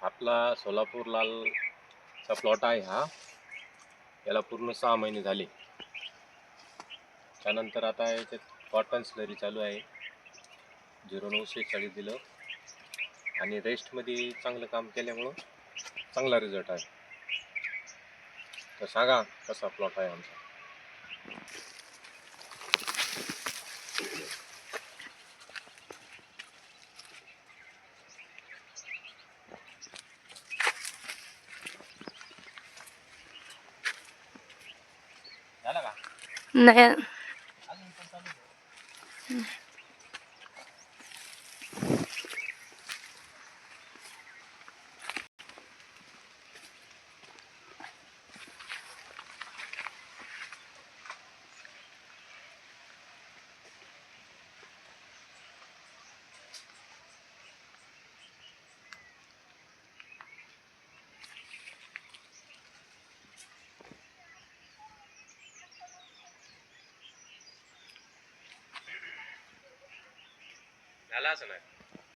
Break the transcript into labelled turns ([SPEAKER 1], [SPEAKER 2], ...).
[SPEAKER 1] आपला सोलापूर लालचा प्लॉट आहे हा. याला पूर्ण 6 महिने झाले. त्यानंतर आता याच्यात कॉटन स्लरी चालू आहे. 0946 दिलं आणि रेस्टमध्ये चांगलं काम केल्यामुळं चांगला रिझल्ट आहे. तर सांगा कसा प्लॉट आहे आमचा. झाला का?
[SPEAKER 2] नाही.
[SPEAKER 1] अजून पण चालू आहे. झाला असं नाही.